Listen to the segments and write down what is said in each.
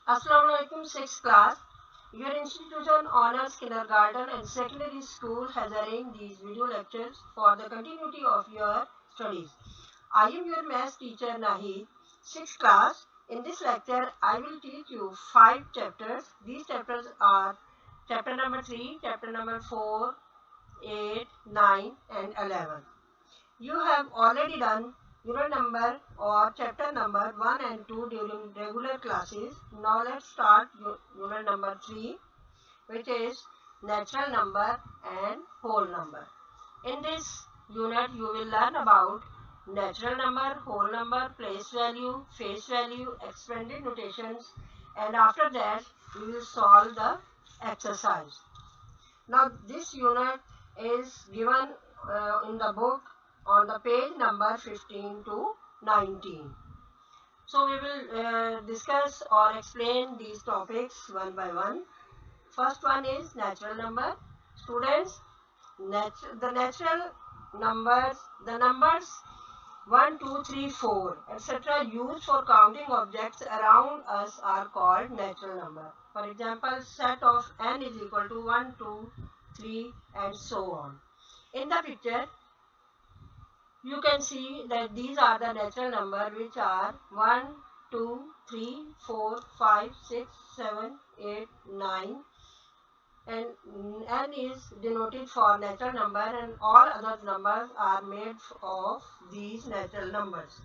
Assalamualaikum 6th class. Your institution honors kindergarten and secondary school has arranged these video lectures for the continuity of your studies. I am your math teacher Nahid, 6th class. In this lecture, I will teach you 5 chapters. These chapters are chapter number 3, chapter number 4, 8, 9 and 11. You have already done unit number or chapter number 1 and 2 during regular classes. Now let's start unit number 3, which is natural number and whole number. In this unit you will learn about natural number, whole number, place value, face value, expanded notations, and after that we will solve the exercise. Now this unit is given in the book on the page number 15 to 19. So we will discuss or explain these topics one by one. First one is natural number. Students, the natural numbers, the numbers 1, 2, 3, 4, etc. used for counting objects around us are called natural number. For example, set of n is equal to 1, 2, 3 and so on. In the picture, you can see that these are the natural number which are 1, 2, 3, 4, 5, 6, 7, 8, 9 and n is denoted for natural number and all other numbers are made of these natural numbers.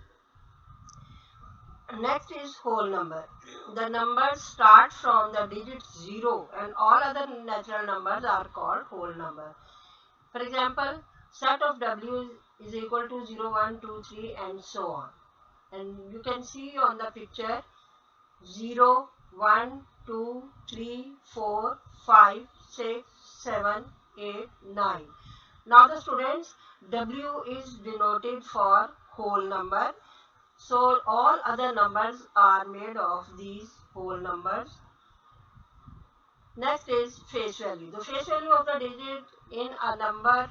Next is whole number. The numbers start from the digit 0 and all other natural numbers are called whole number. For example, set of w is equal to 0, 1, 2, 3 and so on. And you can see on the picture 0, 1, 2, 3, 4, 5, 6, 7, 8, 9. Now the students, w is denoted for whole number. So all other numbers are made of these whole numbers. Next is face value. The face value of the digit in a number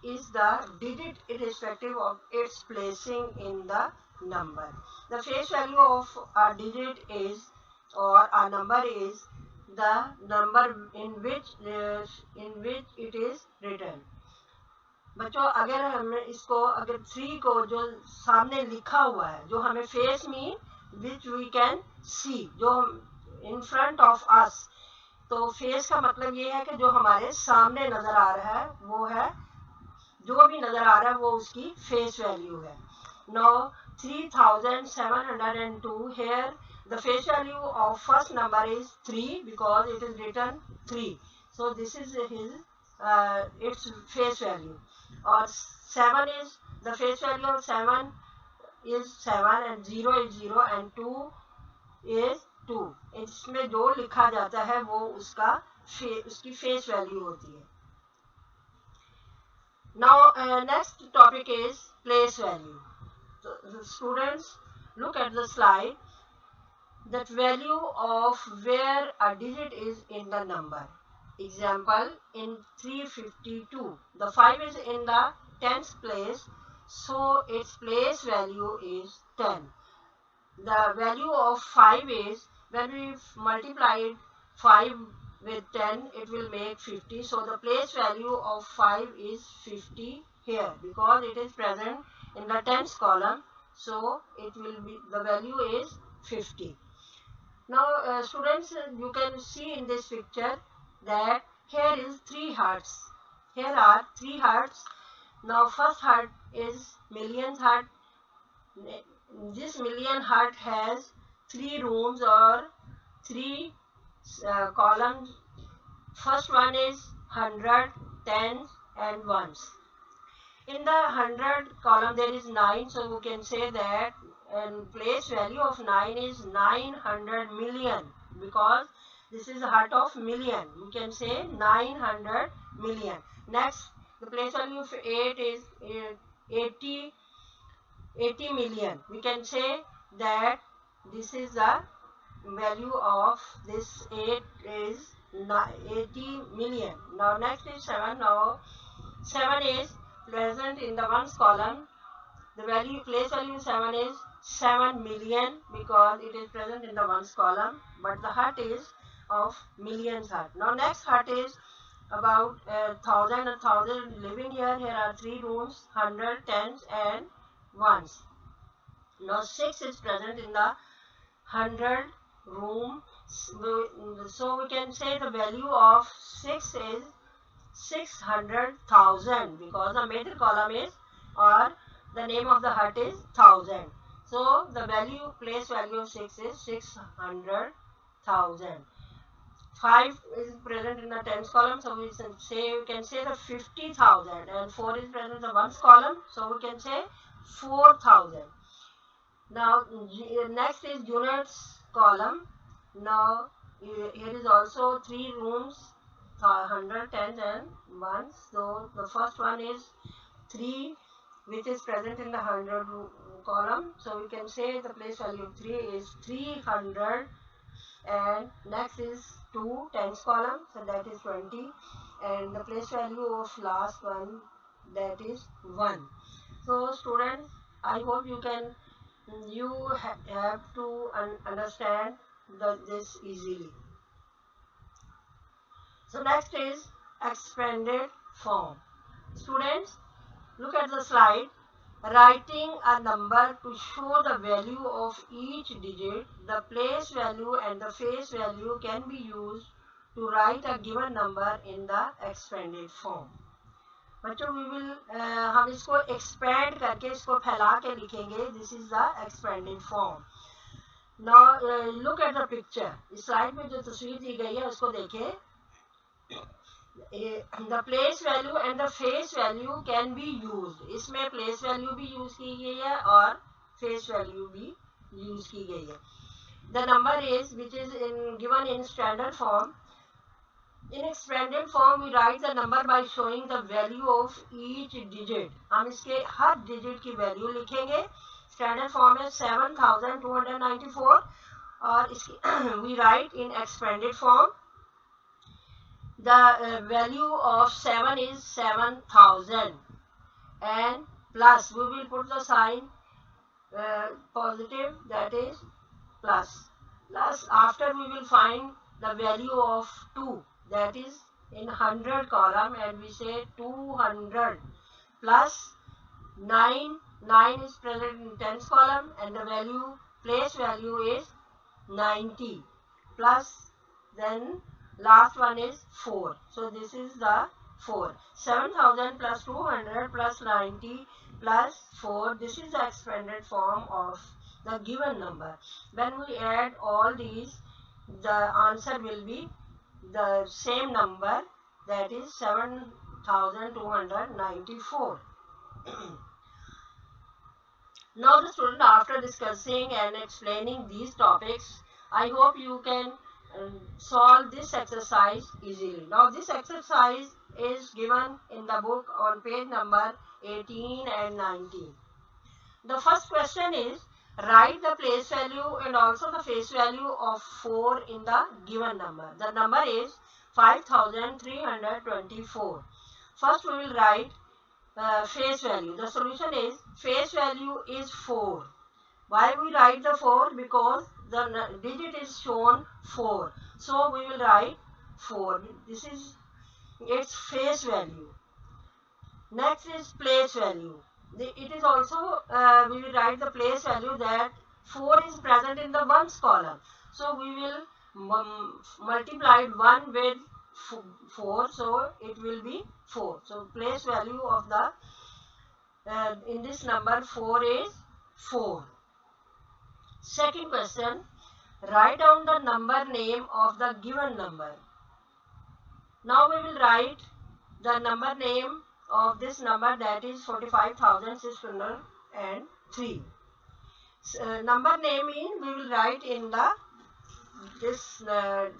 is the digit irrespective of its placing in the number. The face value of a digit is or a number is the number in which it is written. बच्चों अगर हमें इसको अगर 3 को जो सामने लिखा हुआ है जो हमें face mean which we can see जो इन फ्रंट ऑफ अस तो फेस का मतलब ये है कि जो हमारे सामने नजर आ रहा है वो है जो भी नजर आ रहा है वो उसकी फेस वैल्यू है. Now 3702 here the face value of first number is 3 because it is written 3. So this is his its face value. Or 7 is the face value of 7 is 7 and 0 is 0 and 2 is 2. इसमें जो लिखा जाता है वो उसकी face value होती है. Now next topic is place value. So, the students look at the slide. That value of where a digit is in the number. Example, in 352, the 5 is in the 10th place, so its place value is 10. The value of 5 is, when we multiply 5 with 10, it will make 50. So the place value of 5 is 50 here because it is present in the 10th column. So it will be, the value is 50. Now students, you can see in this picture that here is 3 hearts. Here are 3 hearts. Now first heart is millionth heart. This million heart has 3 rooms or 3 columns. First one is 100, 10s and 1s. In the 100 column there is 9, so we can say that and place value of 9 is 900 million because this is a heart of million. We can say 900 million. Next, the place value of 8 is 80 million. We can say that this is the value of this 8 is 80 million. Now next is 7. Now 7 is present in the 1's column. The value place value 7 is 7 million because it is present in the ones column, but the hut is of millions hut. Now next hut is about 1,000 living here. Here are 3 rooms, 100, tens and ones. Now 6 is present in the 100 room. So we can say the value of 6 is 600,000 because the middle column is, or the name of the hut is 1000. So the place value of 6 is 600,000. 5 is present in the tens column, so we can say the 50,000, and 4 is present in the ones column, so we can say 4,000. Now next is units column. Now here is also 3 rooms, 100, tens and ones. So the first one is 3, which is present in the 100 column, so we can say the place value of 3 is 300, and next is 2, tens column, so that is 20, and the place value of last one, that is 1. So students, I hope you have to understand this easily. So next is expanded form. Students, look at the slide. Writing a number to show the value of each digit, the place value and the face value can be used to write a given number in the expanded form. बच्चों हम इसको expand करके इसको फैला के लिखेंगे. This is the expanded form. Now look at the picture. इस slide में जो तस्वीर दी गई है उसको देखें. The place value and the face value can be used. इसमें place value भी use की गई है और face value भी use की गई है. The number is which is given in standard form. In expanded form we write the number by showing the value of each digit. हम इसके हर digit की value लिखेंगे. Standard form है 7,294 और इसकी we write in expanded form. The value of 7 is 7,000, and plus we will put the sign positive, that is plus. After we will find the value of 2, that is in 100 column, and we say 200 plus 9 is present in tens column, and the place value is 90 plus, then last one is 4. So this is the 4. 7,000 plus 200 plus 90 plus 4. This is the expanded form of the given number. When we add all these, the answer will be the same number, that is 7,294. Now the student, after discussing and explaining these topics, I hope you can solve this exercise easily. Now this exercise is given in the book on page number 18 and 19. The first question is, write the place value and also the face value of 4 in the given number. The number is 5,324. First we will write face value. The solution is, face value is 4. Why we write the 4? Because the digit is shown 4. So we will write 4. This is its face value. Next is place value. It is also, we will write the place value, that 4 is present in the ones column. So we will multiply 1 with 4. So it will be 4. So place value of the, in this number 4 is 4. Second question, write down the number name of the given number. Now we will write the number name of this number, that is 45,603. Number name in, we will write in this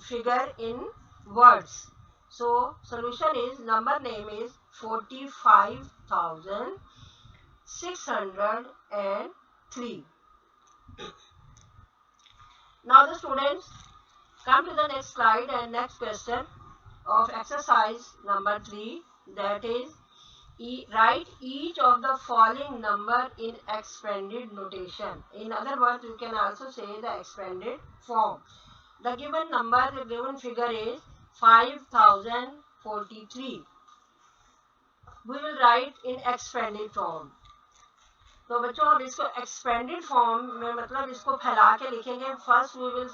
figure in words. So solution is, number name is 45,603. Now the students, come to the next slide and next question of exercise number 3, that is write each of the following number in expanded notation. In other words, you can also say the expanded form. The given number, the given figure is 5043. We will write in expanded form. तो बच्चों हम इसको expanded form में मतलब इसको फैला के लिखेंगे. First we will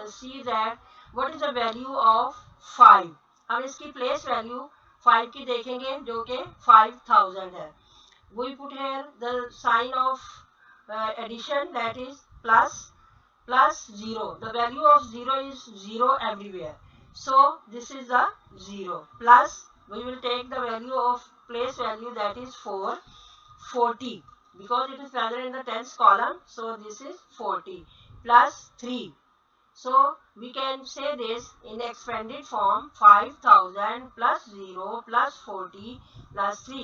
see that what is the value of 5. हम इसकी प्लेस वैल्यू 5 की देखेंगे जो कि 5000 है. We put here the sign of addition that is plus 0. The value of 0 is 0 everywhere. So this is the 0 plus we will take the value of place value that is 40 because it is present in the tens column, so this is 40 plus 3. So we can say this in expanded form 5000 plus 0 plus 40 plus 3.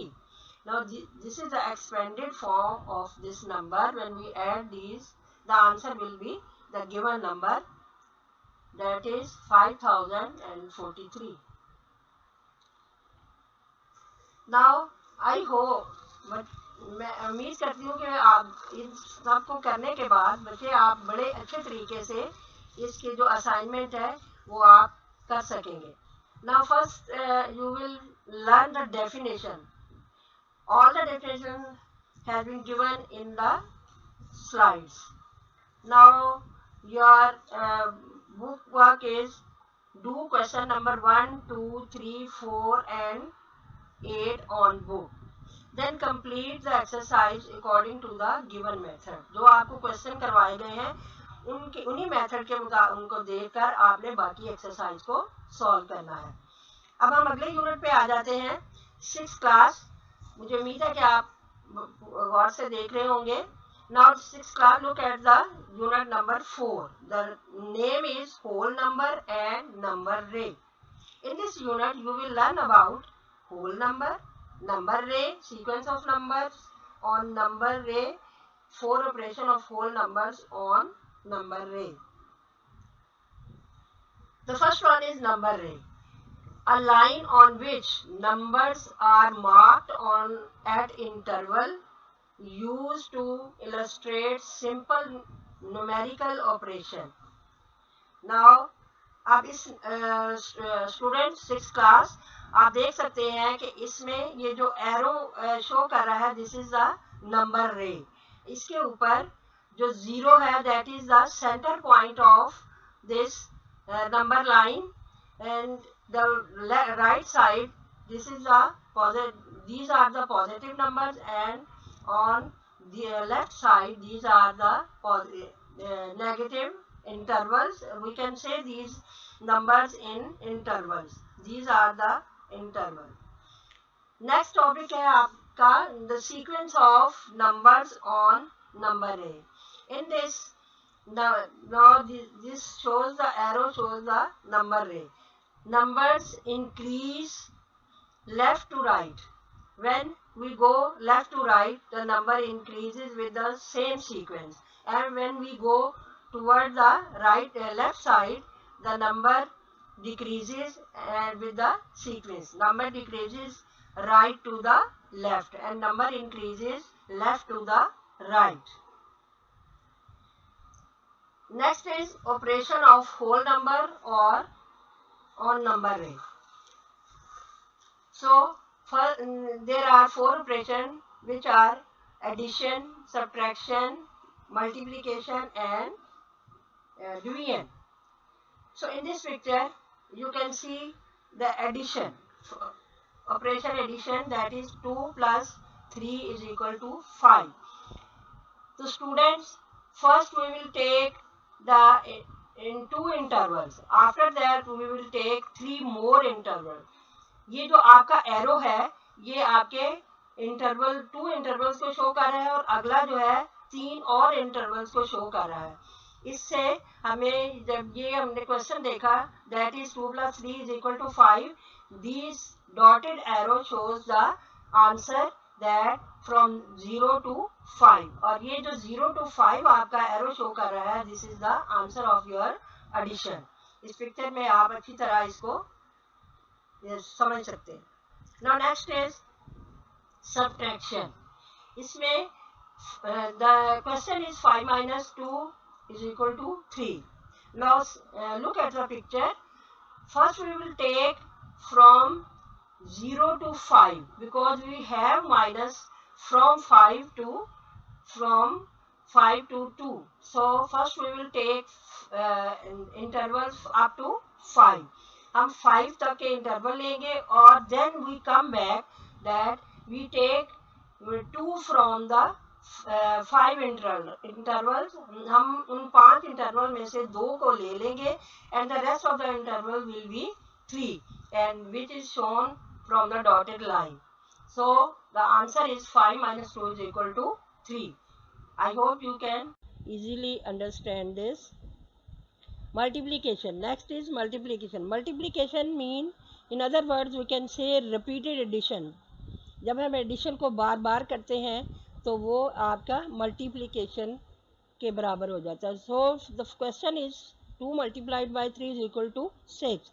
Now this is the expanded form of this number. When we add these, the answer will be the given number, that is 5043. Now I hope, but मैं उम्मीद करती हूँ कि आप इन सब को करने के बाद बच्चे आप बड़े अच्छे तरीके से इसके जो असाइनमेंट है वो आप कर सकेंगे. Now first you will learn the definition. All the definition has been given in the slides. Now your book work is do question number 1, 2, 3, 4 and 8 on book. Then complete the exercise according to the given method. जो आपको question करवाए गए हैं उन्हीं method के मुताबिक उनको देखकर आपने बाकी एक्सरसाइज को सॉल्व करना है. अब हम अगले यूनिट पे आ जाते हैं, 6th क्लास. मुझे उम्मीद है कि आप गौर से देख रहे होंगे. Now 6th class, look at the unit number 4. The name is whole number and number ray. In this unit you will learn about whole number, number array, sequence of numbers on number array, 4 operation of whole numbers on number array. The first one is number array. A line on which numbers are marked on at interval used to illustrate simple numerical operation. Now अब इस student 6th class आप देख सकते हैं कि इसमें ये जो एरो शो कर रहा है, दिस इज द नंबर रे. इसके ऊपर जो 0 है that is the centre point of this number line, and the right side this is the these are the positive numbers, and on the left side these are the negative intervals. We can say these numbers in intervals. These are the interval. Next topic है आपका the sequence of numbers on number array. In this now this shows the arrow shows the number array. Numbers increase left to right. When we go left to right, the number increases with the same sequence, and when we go toward the right left side, the number decreases and with the sequence. Number decreases right to the left and number increases left to the right. Next is operation of whole number or on number array. So there are 4 operations which are addition, subtraction, multiplication and division. So in this picture you can see the addition, operation addition, that is 2 plus 3 is equal to 5. So students, first we will take the in 2 intervals. After that we will take 3 more intervals. ये जो आपका arrow है ये आपके interval 2 intervals को show कर रहा है और अगला जो है 3 और इंटरवल्स को शो कर रहा है. इससे हमें जब ये हमने क्वेश्चन देखा that is 2 plus 3 is equal to 5, this dotted arrow shows the answer that from 0 to 5, और ये जो 0 to 5 आपका एरो शो कर रहा है this is the answer of your addition. इस पिक्चर में आप अच्छी तरह इसको समझ सकते हैं. Now next is subtraction. इसमें the question is 5 minus 2 is equal to 3. Now look at the picture. First we will take from 0 to 5 because we have minus from 5 to 2. So first we will take intervals up to 5. हम 5 तक के interval लेंगे और then we come back that we take 2 from the 5 intervals. हम उन 5 interval में से 2 को ले लेंगे and the rest of the interval will be 3 and which is shown from the dotted line. So the answer is 5 minus 2 is equal to 3. I hope you can easily understand this. Multiplication. Next is multiplication. Multiplication mean, in other words we can say repeated addition. जब हम addition को बार बार करते हैं तो वो आपका multiplication के बराबर हो जाता है. So the question is 2 multiplied by 3 is equal to 6.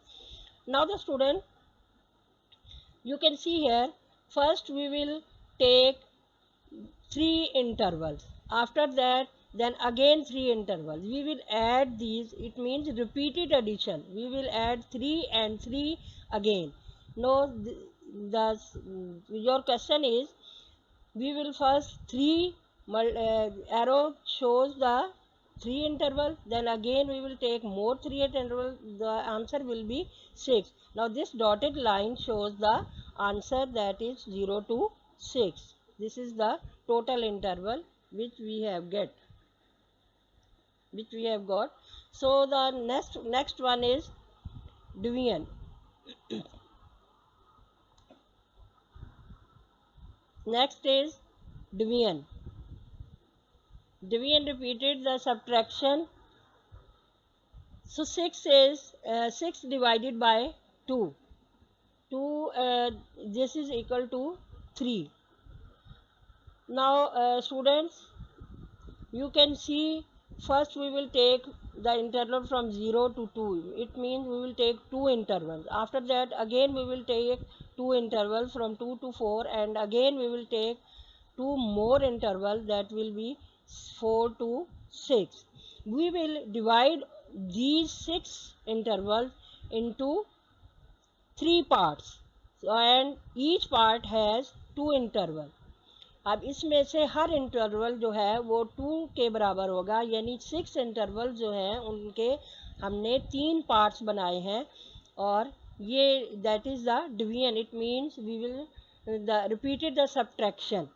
Now the student, you can see here, first we will take 3 intervals. After that, then again 3 intervals. We will add these. It means repeated addition. We will add 3 and 3 again. No, your question is, we will first 3 arrow shows the 3 interval, then again we will take more 3 interval. The answer will be 6. Now this dotted line shows the answer, that is 0 to 6. This is the total interval which we have got. So the next one is division. Next is division. Division repeated the subtraction. So 6 is 6 divided by 2. This is equal to 3. Now students, you can see, first we will take the interval from 0 to 2. It means we will take 2 intervals. After that again we will take 2 intervals from 2 to 4 and again we will take 2 more intervals, that will be 4 to 6. We will divide these 6 intervals into 3 parts and each part has 2 intervals. अब इसमें से हर interval जो है वो 2 के बराबर होगा, यानी 6 इंटरवल जो हैं उनके हमने 3 पार्ट्स बनाए हैं और ये that is the division. It means we will repeated the subtraction.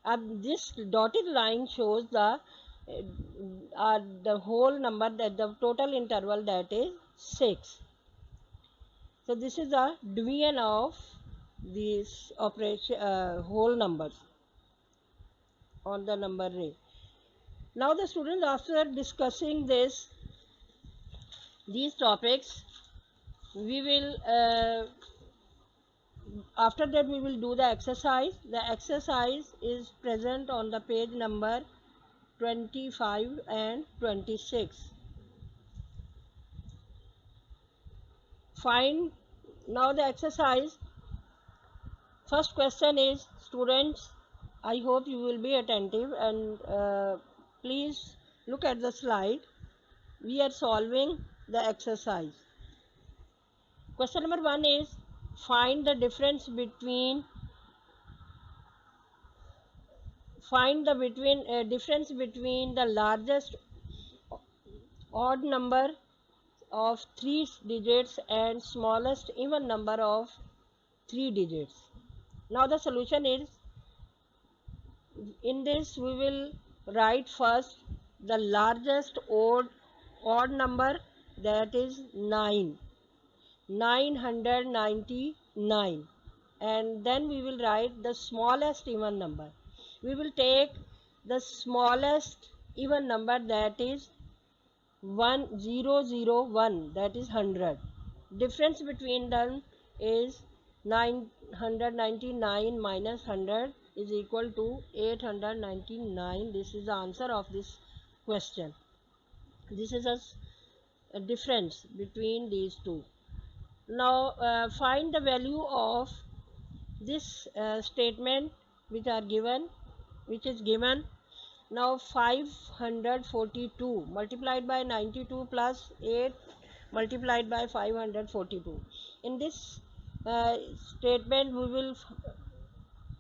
अब this dotted line shows the whole number, the total interval, that is 6. So this is the division of these operation whole numbers on the number array. Now the students, after discussing these topics, we will after that we will do the exercise. The exercise is present on the page number 25 and 26. Find now the exercise. First question is, students, I hope you will be attentive and please look at the slide. We are solving the exercise. Question number 1 is, find the difference between the largest odd number of 3 digits and smallest even number of 3 digits. Now the solution is, in this we will write first the largest odd number, that is 999, and then we will write the smallest even number. We will take the smallest even number, that is 1001, that is 100. Difference between them is 999 minus 100 is equal to 899. This is the answer of this question. This is a difference between these two. Now find the value of this statement which are given, which is given. Now 542 multiplied by 92 plus 8 multiplied by 542. In this statement we will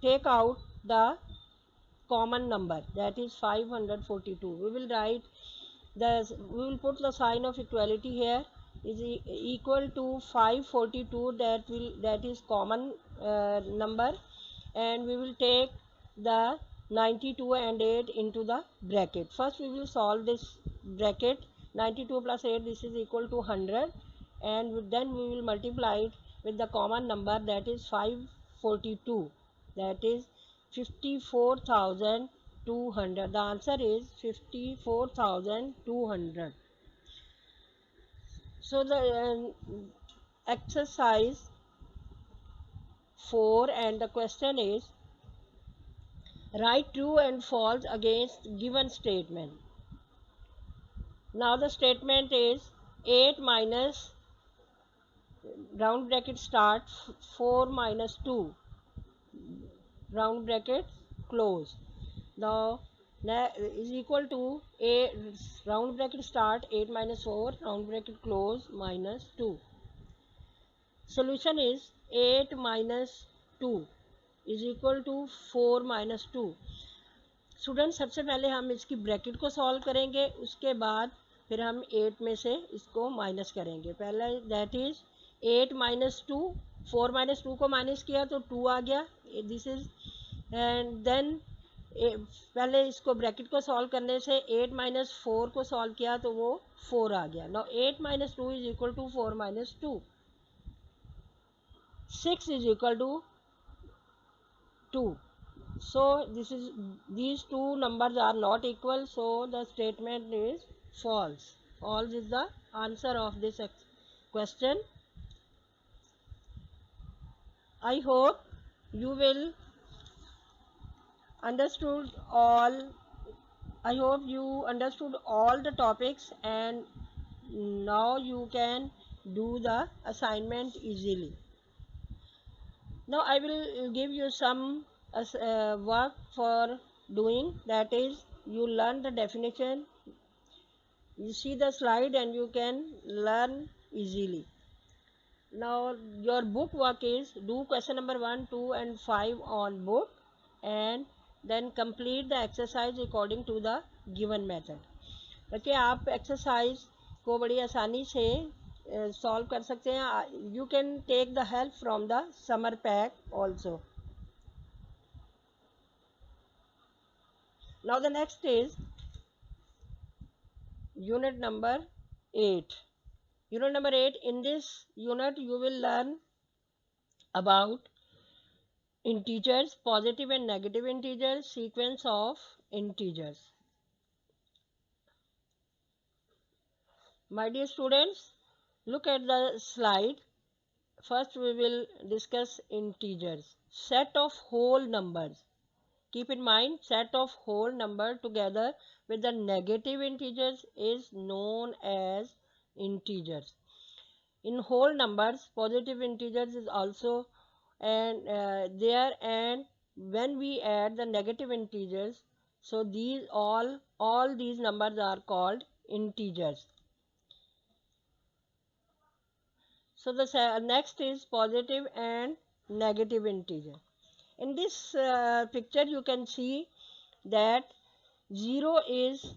take out the common number, that is 542. We will write we will put the sign of equality here, is equal to 542, that is common number, and we will take the 92 and 8 into the bracket. First we will solve this bracket. 92 plus 8, this is equal to 100, and then we will multiply it with the common number, that is 542, that is 54,200. The answer is 54,200. So the exercise 4, and the question is, write true and false against given statement. Now the statement is 8 minus round bracket start 4 minus 2 round bracket close. Now is equal to a round bracket start 8 minus 4 round bracket close minus 2. Solution is 8 minus 2 is equal to 4 minus 2. Student सबसे पहले हम इसकी bracket को solve करेंगे, उसके बाद फिर हम 8 में से इसको माइनस करेंगे. पहले दैट इज 8 माइनस 2, 4 माइनस 2 को माइनस किया तो 2 आ गया, दिस इज, एंड देन पहले इसको ब्रैकेट को सॉल्व करने से 8 माइनस 4 को सॉल्व किया तो वो 4 आ गया. Now 8 minus 2 is equal to 4 minus 2. 6 is equal to 2. So these two numbers are not equal, so the statement is false. False is the answer of this question. I hope you will understood all. I hope you understood all the topics, and now you can do the assignment easily. Now I will give you some work for doing, that is, you learn the definition, you see the slide and you can learn easily. Now your book work is, do question number 1, 2 and 5 on book, and then complete the exercise according to the given method. ताकि आप exercise को बड़ी आसानी से solve कर सकते हैं. You can take the help from the summer pack also. Now the next is unit number 8. Unit number 8, in this unit you will learn about integers, positive and negative integers, sequence of integers. My dear students, look at the slide. First we will discuss integers. Set of whole numbers. Keep in mind, set of whole number together with the negative integers is known as integers. In whole numbers, positive integers is also there, and when we add the negative integers, so these all these numbers are called integers. So the next is positive and negative integer. In this picture you can see that 0 is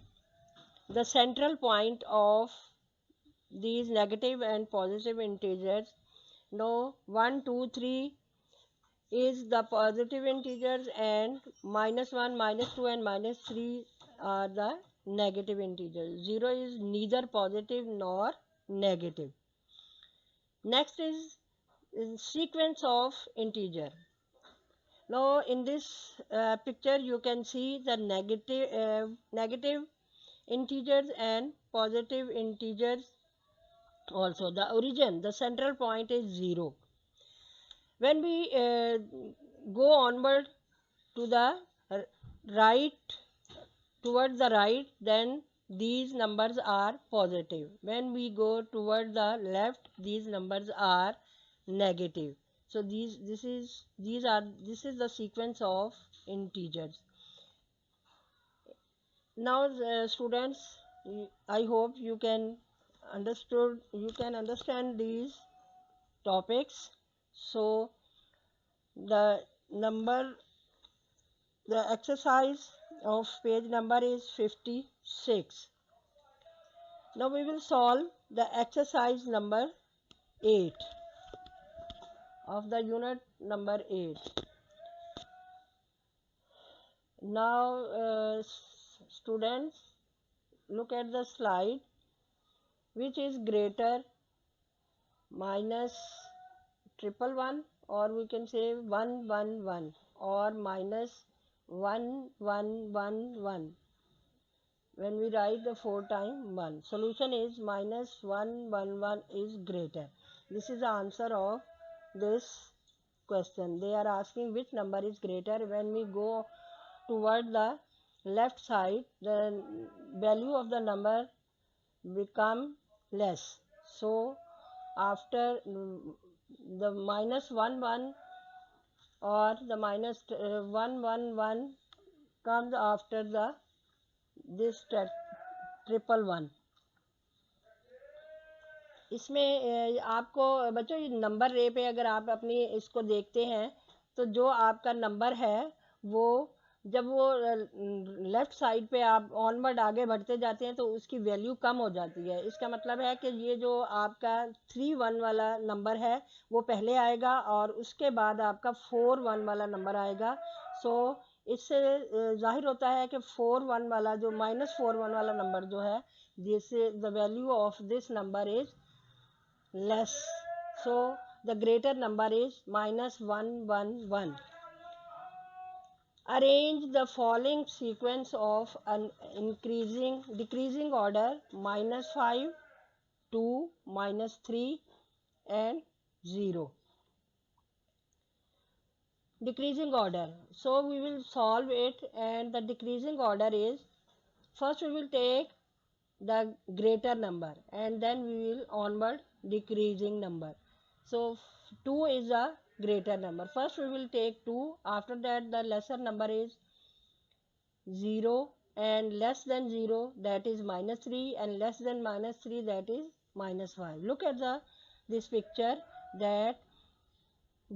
the central point of these negative and positive integers. Now 1, 2, 3 is the positive integers, and -1, -2 and -3 are the negative integers. 0 is neither positive nor negative. Next is sequence of integer. Now in this picture you can see the negative integers and positive integers also. The origin, the central point is 0. When we go onward to the right, towards the right, then these numbers are positive. When we go toward the left, these numbers are negative. So this is the sequence of integers. Now students, I hope you can understand these topics. So the number the exercise of page number is 56. Now we will solve the exercise number 8 of the unit number 8. Now students, look at the slide. Which is greater, minus triple one, or we can say 111, or minus 1111. When we write the 4 times 1, solution is minus 111 is greater. This is the answer of this question. They are asking which number is greater. When we go toward the left side, the value of the number become less. So after the minus 11 or the minus 111 comes after the this triple one. इसमें आपको बच्चों number रे पे अगर आप अपनी इसको देखते हैं तो जो आपका नंबर है वो जब वो लेफ्ट साइड पे आप ऑनवर्ड आगे बढ़ते जाते हैं तो उसकी वैल्यू कम हो जाती है. इसका मतलब है कि ये जो आपका 3 1 वाला नंबर है वो पहले आएगा और उसके बाद आपका 4 1 वाला नंबर आएगा. सो इससे जाहिर होता है कि 4 1 वाला जो माइनस 4 1 वाला नंबर जो है, जिससे the value of this number is less. So the greater number is minus 111. Arrange the following sequence of an decreasing order: minus 5, 2, minus 3 and 0. Decreasing order. So we will solve it, and the decreasing order is, first we will take the greater number and then we will onward decreasing number. So 2 is a greater number. First we will take 2, after that the lesser number is 0, and less than 0 that is minus 3, and less than minus 3 that is minus 5. Look at this picture, that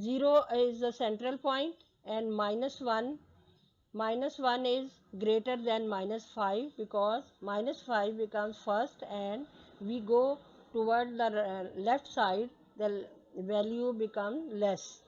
0 is the central point and minus 1 is greater than minus 5 because minus 5 becomes first and we go toward the left side, the value becomes less.